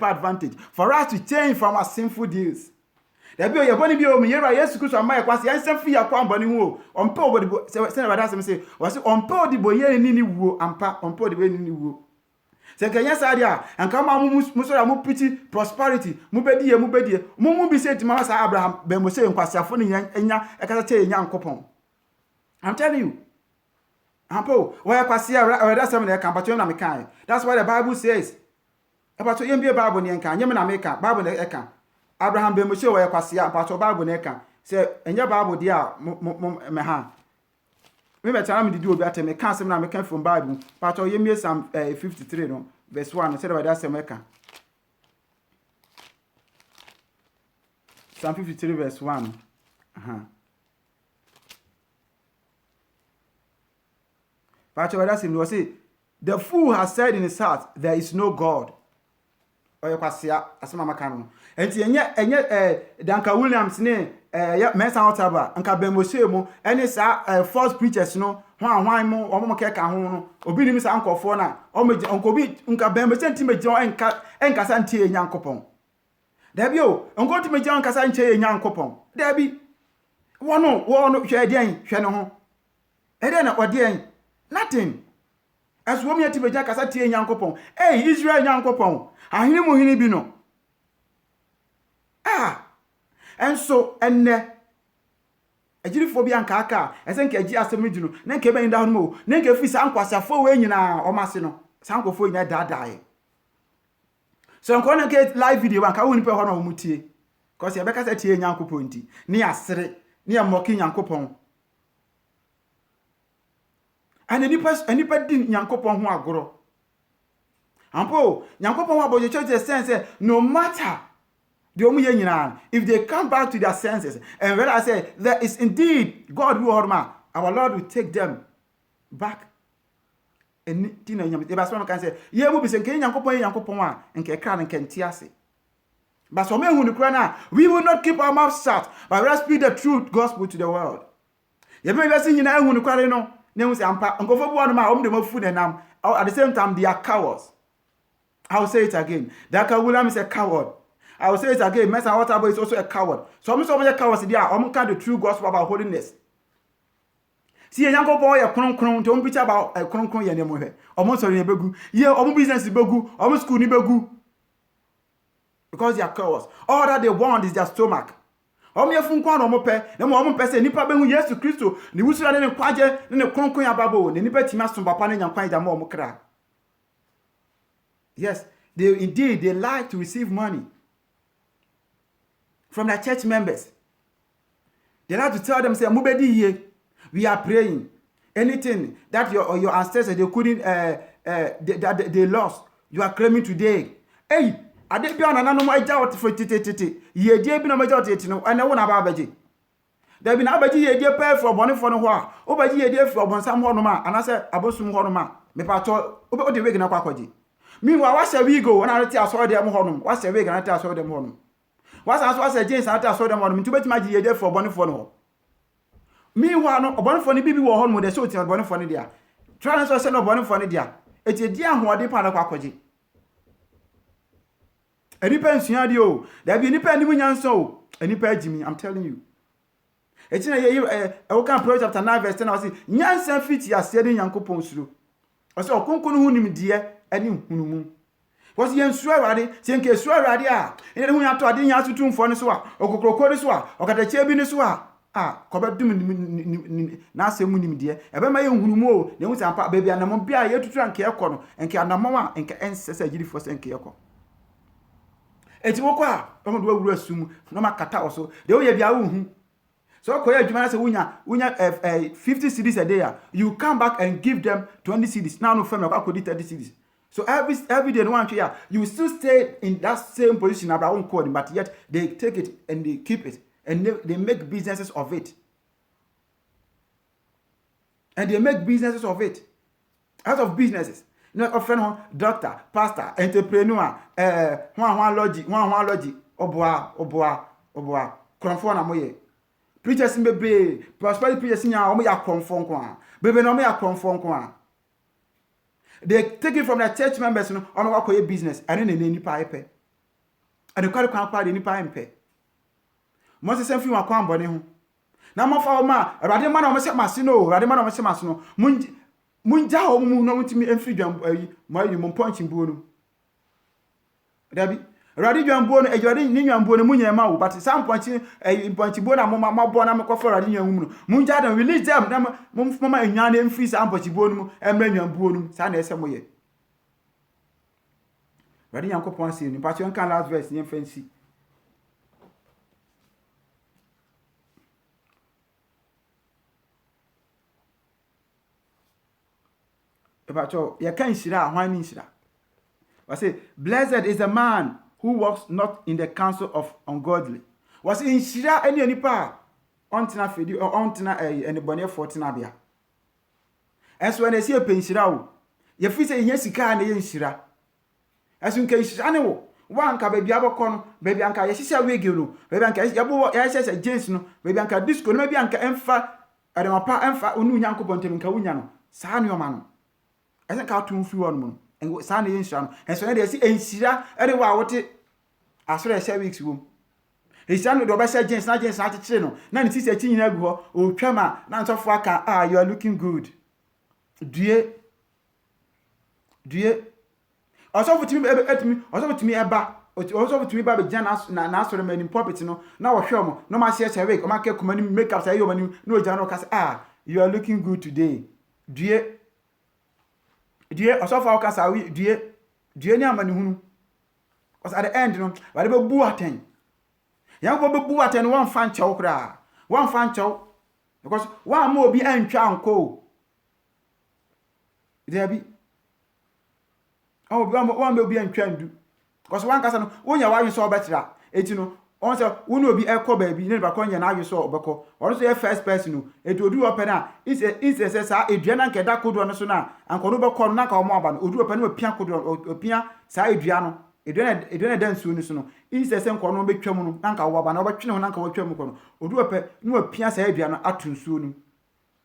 Advantage for us to change from our sinful deeds. There be a bonny be o me yera Yesu Kristo amaya kwase yansa fi yakwa mbani hu o mpa obodi se na bada say was on pa odi boye ni wu ampa on pa odi be ni wu. Se kanya sa dia anka ma mu so mu piti prosperity mu bedie mu bi say tima sa Abraham be mo say nkwasiafo ni enya ekasa che enya nkopon. I'm telling you. Ampo why kwase that's something that can but you na me kan. That's why the Bible says about you be Bible ni enka nyem na me kan Bible na eka Abraham be mo say why kwase but Bible na eka say enya Bible dia me ha me better me did obi ateme kan sem na me kan from Bible but you me Psalm 53 no verse 1 say that sem eka Psalm 53 verse 1 but what sem no say the fool has said in his heart there is no God. Oye kwasia asema maka no enti enye Duncan Williams ne Mensa Otabil anka bemose mu ene sa false preachers no hwan mo omo keka ho no obi ni mi sa ankofo na onko bi nka bemose ntimeje enka sa ntie Nyankopon dabi o onko ntimeje enka sa ntie Nyankopon dabi wono hwe den hwe no ho ede na odien nothing as wo mi atimeje kasa tie Nyankopon Israel Nyankopon ahini mu hini bi no enso enne agirifo bi anka aka esenke agi asemi dinu na nke ben da ho mo na nke fi sa nkwasafo we nyina o mase no sa nkofo nya dadae so nko na ke live video anka wo ni pe ho na wo mutie cause e be kasa tie Nyankopon nti ni asere ni amoki Nyankopon anipa din Nyankopon ho agoro ampo Nyankopon wa boje church sense no matter the omuye nyina if they come back to their senses and when I say there is indeed God who our Lord will take them back and tina nyam e ba so can say ye mu bi se nke Nyankopon a nke kra nke ntiase but so me hu ni kra na we will not keep our mouths shut but let's speak the truth gospel to the world ye be be se nyina hu ni kra no na hu se ampa nkofo bu ma om de mafu nenam at the same time they are cowards. I will say it again. Duncan Williams is a coward. I will say it again. Mensa Otabil is also a coward. So many cowards there are the true gospel about holiness. See, a young boy, a kron, don't preach about a kron yanemo. Almost sorry, begu. Yeah, almost business begu, almost school ni begu. Because they are cowards. All that they want is their stomach. Omo ye fun kwa no mo pe na mo pe se nipa be hu Yesu Kristo ni wusura ne kwaje ne kronkron ya babo ne nipa tima so papa ne nyankwan ja mo kra. Yes, they like to receive money from their church members. They like to tell them, say, Mubedi here, we are praying. Anything that your ancestors they couldn't they lost, you are claiming today. Hey, I did be on an animal doubt for titi. Ye dear be no majority no, and I won't have abaji. There be no abaji ye dear pay for bonnet for no while. Obaji ye dear for bon some honoma, and I said abosum honoma. Me pato, over the wig in a quacoji. Meanwhile, what's a we go when I saw them honum? What's a wig and I saw them honum? What's I James and I saw them honum to bet my dear for bonnet for no. Meanwhile, no, a bonnet for the baby war home with the suit and bonnet for the dear. Transfer send a bonnet for the dear. It's a dear who are the pan of quacoji. A depends on you. There be independent when so. Any pay Jimmy, I'm telling you. It's in a year, I can approach after 9 verse 10. I say, Yansen fit ya said in Yanko Ponsuru. I saw Kunkun dear, and you whom was yen swear ready, think a swear ready. And then we have to add in Yasu for the swap, or Cocoriswa, or got a chair swap. Ah, Cobbett Dum Nasa Munim dear, and by my own more, there was a part baby and a mombia yet to try and care corner, and care no mamma and can answer for St. Kioko. Eti wokwa omo do awura sum no makata oso de o ye bia wo so ko ya djuma say wunya 50 cedis a day you come back and give them 20 cedis now no firm akodi 30 cedis so every day no one here you will still stay in that same position about one code but yet they take it and they keep it and they make businesses of it out of businesses. No offend doctor, pastor, entrepreneur, one logi, oboa, konfo na moye. Preachers be prosperity preachers nya omo ya konfo kwa. Bebe no omo ya konfo kwa. They take it from their church members no ono wakoye business and na nipa epe. And the kwari kwa de nipa empe. Mo se sem fi wa kwa mbone ho. Na mo fa o ma, Awurade ma na mo se masino, Awurade ma na mo se masino. Munja ho mu no mutimi emfiri dwam mayi mo ponchi mbuo no dabi Awurade dwam buo no Awurade ni dwam buo no munya ma wo but sam ponchi buo na mo mabo na mekofo Awurade nyan mu no munja dan release them na mama enyan na emfiri sam ponchi buo no mu emra nyan buo no sa na ese moye Awurade Yankopon se ni patio kan last verse ni fancy you can't shira why mean shira. I say, blessed is the man who walks not in the counsel of ungodly. Was in shira any pa ontina fedi or ontina anybody for tinabia. As when they see a pen shira, you feel say yes, sika and yen shira. As you can shira, one ka baby abakon, baby anka yesha wigulu, baby anka yabo yesha James no, baby anka disco, maybe anka emfa, adamapa emfa unu nyanko bonteminka unyano, sanu yomano. I think how to free one moon and Sunday insurance. And so they see and Sira, anyway, what it as well as 7 weeks room. He sounded the best agents, not just at the channel. None is a teen ago, oh, Chama, none of Waka, you are looking good. Dear, also to me, also to me about, also to me by Janas, Nasser men in property, no, now a show, no, my shares a week, or my company make up say, you no general cast, you are looking good today. Dear, also for us, dear, ni amani hunu. Because at the end, no, but the boo attend. Young boo attend one fan chow cra. One fan chow. Because one more be and chow co. There be. Oh, one will be and do. Because one cousin, when you are you saw better, it you know. Also, one will be echo baby, never coin and now you saw Bako. Also, a first person, it will do a penna. It's a sessa, a Diana Kada could run sooner, and Konuba Cornaca or Moban, or do a pen with Pianco or Pia, Sai Diano, it don't dance soon. It's the same corner, big Chamun, Nanka Waban, or Chino Nanka or Chamucon, or do a pen, no Pia Sai Diana at too soon.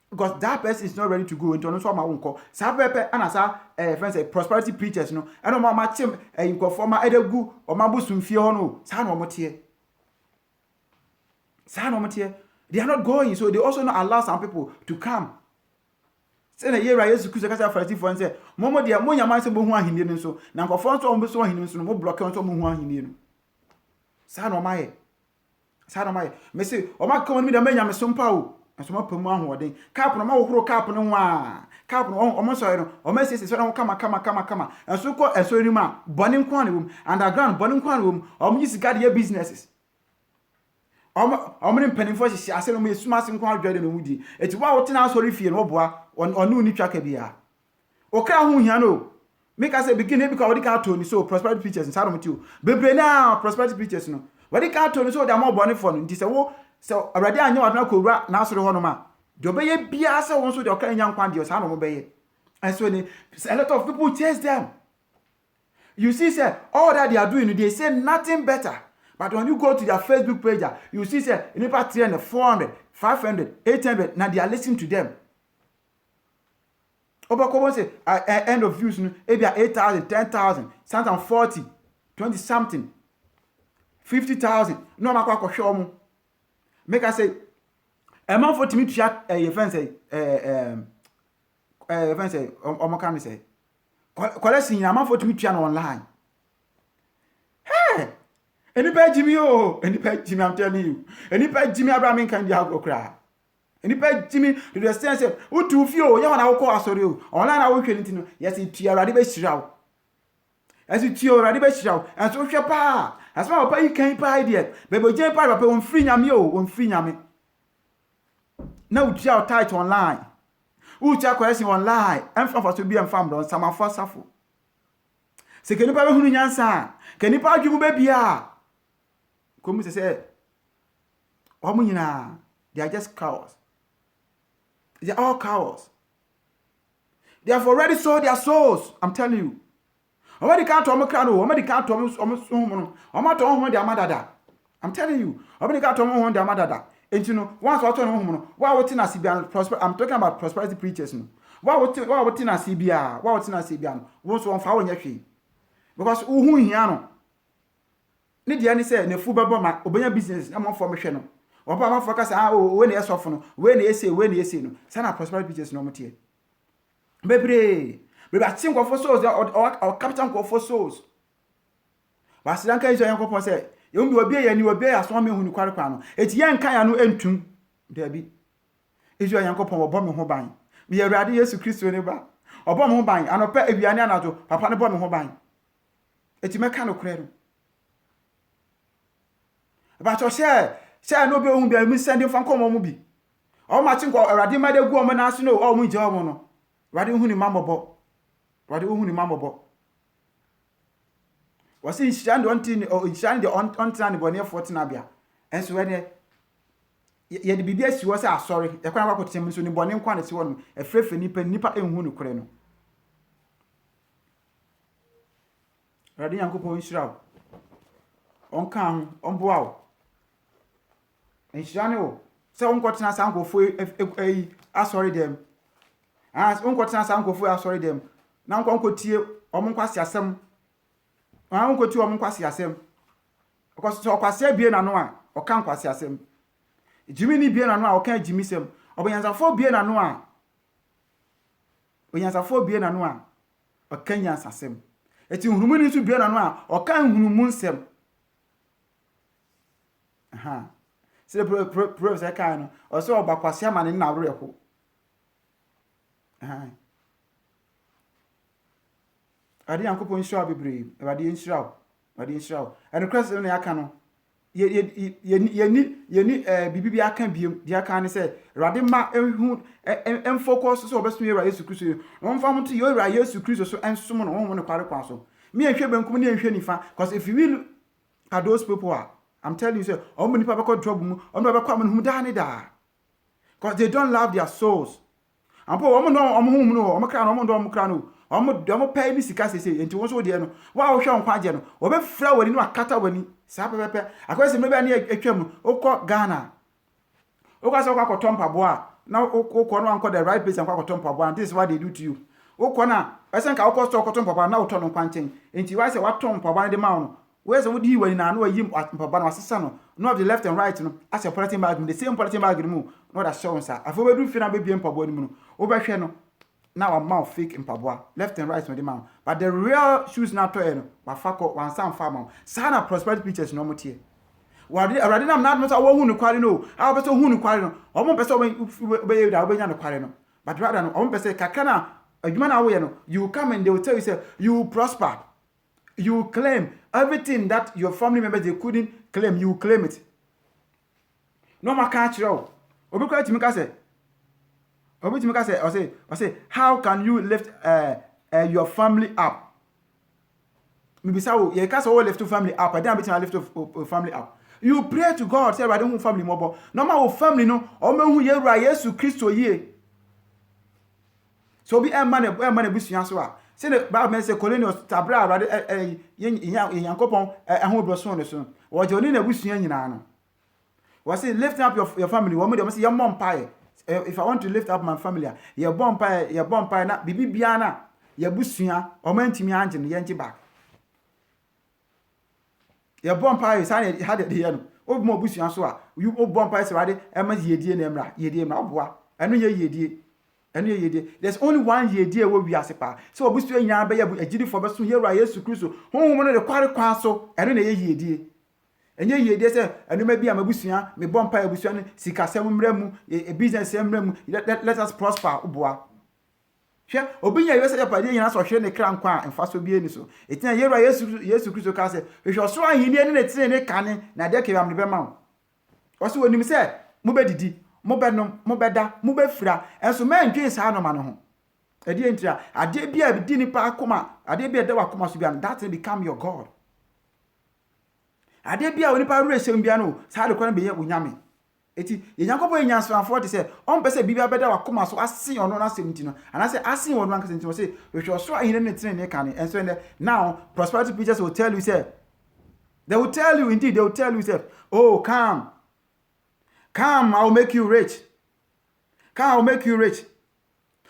Because that person is not ready to go into another my own call. Sabepe and as a friend say prosperity preachers, no, I don't know my team, and conform my either good or Mabusum Fiono, San or Motier. They are not going, so they also not allow some people to come. Say a year I used to Kusa for and say, Momo dear, Moya Massa Buhuan Hindian so, Nanko Fonso on Busso Hindian, no block on some Muhuan Hindian. San or my Sada my me say o ma come me da manya me sompa o so ma pamu ahoden cap no ma wo horo cap no wa cap no o mo so no o ma sese so na kama enso ko eso rim a bone nkwan ne wom underground bone nkwan ne wom o mo yisika de businesses o mo ne mpanimfo hye ase no mo yesuma se nkwan adwade no mudi eti wa wo tena asori fie no boa onu ni twaka bia o kra ho hia no make us say begin because what can to ni so prosperity pictures in sadom too bebre na prosperity pictures no what can to ni so they more bone for no nti se wo se already anya wadna ko wura na asori ho no ma de obeye bia se won so de okra nya nkwan de sadom beye and so a lot of people chase them. You see say all that they are doing they say nothing better, but when you go to their Facebook page you see say in about 300 400 500 800 now they are listening to them. Obakobo say end of views no e be 8,000 10,000 sometimes 40 20 something 50,000 no makwa ko hwe omo make I say a man for me to chat your friend say friend say omo kan say collection a man for me to chat online. Hey, anybody Jimmy I'm telling you, anybody Jimmy Abraham kan dia okra. Enipa Jimmy to the extent say utu fio ya wana wo asori o online na wo hwe nti no yes itu awrade be hirawo as itu awrade be hirawo and so hwe pa as ma papa yi kan pa idea be bo je pa papa won free nyame o won free nyame na utu out tight online utu akwesi online emfa for so bi emfa mdon samafo safo se ke nipa be hunu nyansa ke nipa adwumu be bia komu se se omu nyina they are just cowards. They are all cowards. They have already sold their souls. I'm telling you. Already can't to Omicron, already can't to Amadada. I'm telling you. Already can't to Amadada. And you know, once or two, why would Tina CBN prosper? I'm talking about prosperity preachers. Why would Tina CBN? Why would Tina CBN? What's one for your tree? Because who Hiano? Need the any say, ne fuba bomber, obey business, I'm on formation. Opa ma focus when e sofo no when e say no sana prosperity pictures no motie bebre a think of souls or captain of souls ba sidan kan iso yankopon say ye mbi obi ye ni obi aso me hunu kware kwa no eti ye nkan ya no entum da bi iso yankopon obo me ho ban me ye Awurade Yesu Kristo ne ba obo me ho ban anopa abiane anato papa ne bo me ho ban eti meka no kure no ba cho share no be ohun bia mi send fan kom omo bi o ma chin ko Awurade ma de gu omo na aso no o mu je omo no Awurade hu ni mamobo wasi nshande onti o nshande ontina ne bone fortina bia enso we ne ye de bibia si wo se asori e kwan akwa kotem so ni bone nkwa ne se wo no efrefe nipa enhu no kure no Awurade Yankopon nshira onka ho onboa wo enshirane wo se wonkotena sankofo asori dem wonkotena sankofo asori dem na nkonkotie omonkwase asem wonkoti omonkwase asem because so kwase abie na no a oka nkwase asem jimi ni bie na no a oka jimi sem obanyansafo bie na no a oka nyansasem eti hunumu ni su bie na no a oka hunumu nsem aha se professor kan no o se obakwase amane na awre ko aha Adi Yankopon nshira bebre Awurade nshira and Christ no aka no ye bibi aka biem dia kan ne se Awurade ma ehu em focus so obeso ye Yesu Kristo no mfa mo to ye Yesu Kristo so ensom no wo ne kware kwa so me ehwe benkum ne ehwe nifa because if you will are those people I'm telling you say omo nipa be ko drop mu omo be kwa mo hu da ne da because they don't love their souls ampo omo no omo hu mu no omo kra no omo do omo kra no omo pay ni sika sese enti won so de no wa wo hwe nkwa je no wo be fra wani no akata wani sa pepepe akwese me be na etwam okọ Ghana okọ so kwa tompa bo a na okọ no anko the right place and kwa tompa bo and this is what they do to you okọ na esen ka okọ so tompa bo na wo ton nkwa nchen enti wa se wa tompa bo de ma no where so di wani na no yim tompa bo na asesa no of the left and right no as a politic bag the same politic bag mu no that show sa afo be du fi na be biem pa bo ni mu no wo be hwe no now a mouth fake in Pabua, left and right with the mouth. But the real shoes not to end, but fuck up one sound farmer. Sana prosperity pictures no more. already nam na so wo hu no kware no a wo be so hu no kware no omo be so be da wo nya no kware no but rather no omo be say kakra na adwuma na wo ye no you come and they will tell you say you will prosper, you will claim everything that your family members they couldn't claim, you will claim it. No ma ka kire obi kwa timi ka say I say how can you lift your family up? Maybe so you can say lift your family up. I don't be lift your family up. You pray to God, say I don't want family more. No ma family no, o me hu ye ra Yesu Kristo ye. So be man busua so a. Say the Bible say Cornelius tabra arade yankopon ho broso no so. Wo je oni na busua nyina no. We say lift up your family. We say your mom pie. If I want to lift up my family, your bomb pie na bibi bia na your busua o mantimi anje no ye back. Your bomb pie is had the year. Obi mo busua so a you bomb pie say rade e ma yedie na emra yedie ma oboa eno ye yedie eno ye yedie. There's only one yedie we wiase pa so obusua nya be ye agidi for be so here Yesu Kristo honhom no de kware kwa so eno na ye yedie enye yedie say eno ma bia ma busua me bomb pie busua no sika sem mramu business sem mramu let us prosper oboa hwe obinya yesa ya pade nyina so hwe ne kra nkwa emfa so bie ni so etina yera Yesu Kristo ka se hwe so ahini ne ne tire ne kane na de ke amne be ma o so onim se mo bedidi mo benom mo beda mo befira enso mantwe sa no ma no ho ade entira ade bia bi ni pa akoma ade bia de wakoma so bia that will become your god. Ade bia oni pa resem bia no sa de kwana be ye onyame eti yenyankopɔ enyansoafo de se on pese bibia beda wakoma so asen ono na semti no anase asen ono anka semti no say hwe so ahine ne tene ne kane and so now prosperity preachers will tell you say they will tell you indeed they will tell you say oh come I will make you rich, come I will make you rich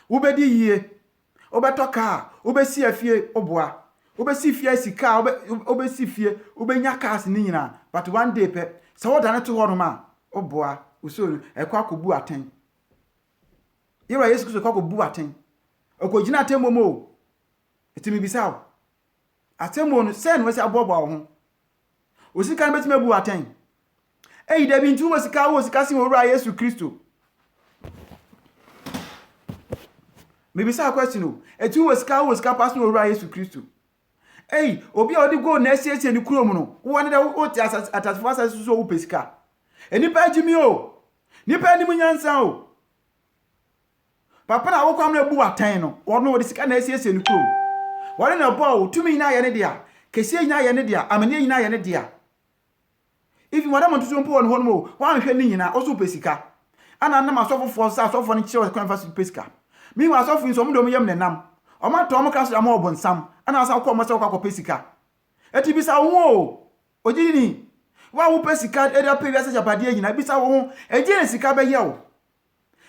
ubedi yie obeto car obesi afie oboa obesi fie sika obesi fie obenya cars ni nyina but one day pe se woda ne to ho no ma oboa usoro ekwa akobu aten yera Yesu Kristo kwa akobu aten okogina atemmo mo etimi bisawo atemmo no se no we se abobo ho osika ne betime bu aten eyi da bi ntu wo sika sin owura Yesu Kristo me bisa question o etu wo sika pass no owura Yesu Kristo eyi obi a odi go na esiesie ni kuro mu no wo ne da wo ti atasfo asase so wo pesika enipa jimi o nipa ni munyansa o papa na wo kwam na bu atan no wo no wo sika na esiesie ni kuro wo ne na bo tumi na ye ne dia kese nya ye ne dia amane nya ye ne dia if you want to do something on mo wan hwe ni nyina oso pesika ana na masofo force asofo ni chiwe kwan fasu pesika mi wa asofo nso mo do mo yem ne nam o ma to mo kaso am obonsam ana asa kwa mo se kwa pesika eti bisa wo ojini wa wo pesika area pe wiase japade nyina bisa wo eje sika be ye wo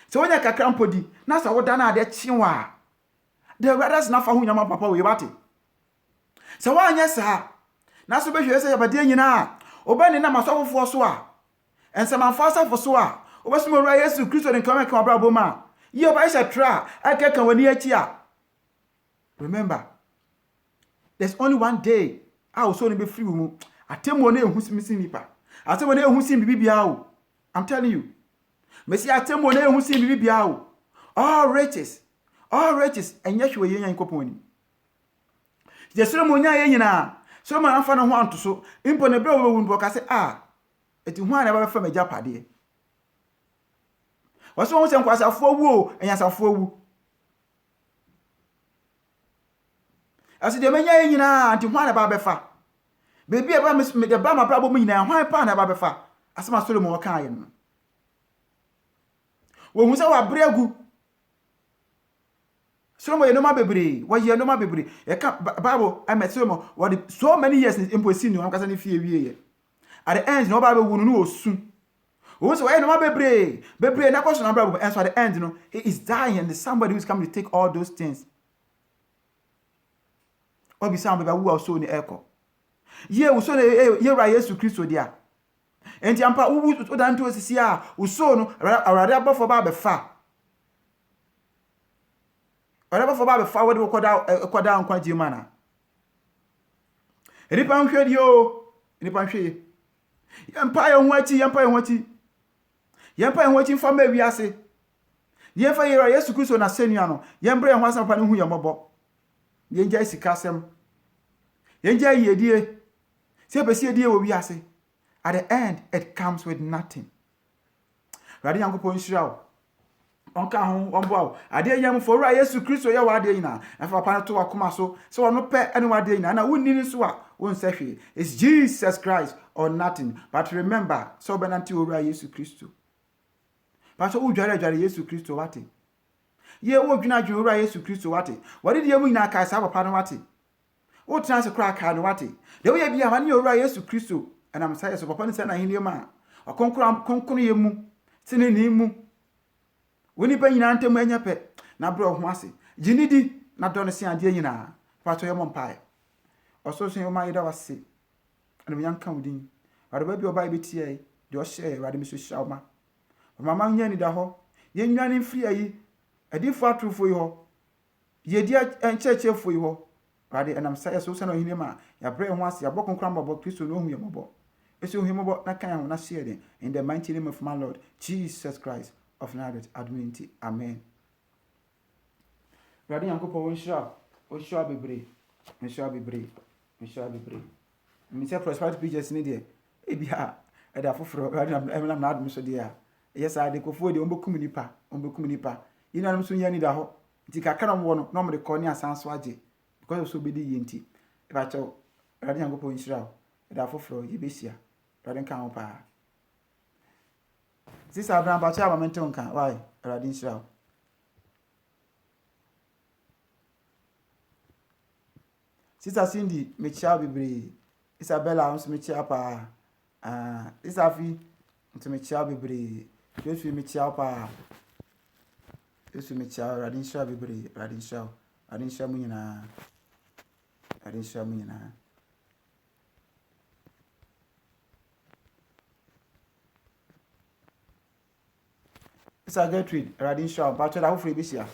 se wonya kakra mpodi na sa wo da na ade chiwa the brothers na fa hu nyama papa we bate se wa anya sa na so be hwe se japade nyina obani na masofo so a ensamanfo asafo so a obesumo ru Yesu Kristo den kan kan brabo ma ye oba isha tra akeka wani achi a remember there's only one day I will so ni be free mu atemo na ehu simisi nipa atemo na ehu sim bibia o I'm telling you mesi atemo na ehu sim bibia o all riches enye hwe ye nyan kopon ni jesere mo nya ye nyina so man afa no ho anto so impo ne bre wo wunbo ka se eti hu ana ba fa magya pade waso won se nkwasafo wu enyasafo wu asi de menya ye nyina anti hu ana ba befa bebi e ba me de ba ma brabo mu nyina hu pa ana ba befa asema Solomon ka aye no wo hu se wa bregu Solomon ye no ma bebre wa ye no ma bebre e ka Bible I met Solomon what so many years in impossible am kasa ni fie wie at the end no ba be wunu no osu wo so ye no ma bebre na question na Bible and so at the end no he is dying and there's somebody who's coming to take all those things obi sound be wu so ni eko ye wo so ye ra Yesu Kristo dia enti ampa wu dan to osisi a wo so no awrade abofo ba be fa whatever for Bible forward we koda nkwa jima na enipa nhwe dio enipa nhwe Yempa ye ho achi, yempa ye ho achi. Yempa ye ho achi mfa ma wiase. Yemfa yera Yesu Kristo na senua no. Yembre ye ho asam pa ne hu yemobo. Yenja sikasem. Yenja yedie. Se pesi yedie wo wiase. At the end, it comes with nothing. Radi Yankopon Shiraw. Onka ho ombo ade yam for ra Yesu Kristo ye wa ade yina. Afa pa to akoma so. So ono pe ene wa ade yina na wonni ni so a won se hwe. It's Jesus Christ or nothing. But remember, so benanti wo ra Yesu Kristo. Pastor wo dware Yesu Kristo wate. Ye wo dwuna dwun ra Yesu Kristo wate. Wade de yam nyina kai sa papa no wate. Wo tena se kra ka no wate. De wo ye bia ma ne wo ra Yesu Kristo. And I'm saying so papa ni se na hini ma. Okonkro ye mu. Tene ni mu. Woni pa nyina ntem anya pe na bro ho ase. Ginidi na do no se ade nyina. Pastor ye mompae. Oso so ye ma yeda wase. Ana me yanka udin. Wade ba bi oba betie de o share wade me so shaw ma. Mama nya ni da ho. Ye nwane mfiri ayi. Adifo atrofo yi ho. Ye dia enchechefo yi ho. Wade enam say so se na hini ma. Ya bre ho ase ya bokonkra mbabo Kristo no hu ye mobo. Esi hu mobo na kan ho na share den in the mighty name of my Lord Jesus Christ of Nazareth. Adminti. Amen. Radi Yankopon wonshira bebre. Wonshira bebre. Me say prosperity pages ni de. Ebia e da foforo radi na na adum so de a. Yes, I dekofo de ombekum nipa. Yina no so nya ni da ho. Nti kakra mo no no me de ko ni asanso age. Because so be di yenti. E ba chew radi Yankopon wonshira. E da foforo ye besia. Radi nkan ho pa. Sister Abraham ba cha ba menton kan. Why? Radi wonshira. Sister Cindy me cha bebre. Isabella also me cha pa. Isafi nto me cha bebre. Yesu me cha pa. Yesu me cha radi wonshira bebre. Radi wonshira mu nyina. Isa Gertrude, radi wonshira. Ba cha da ho free bisia.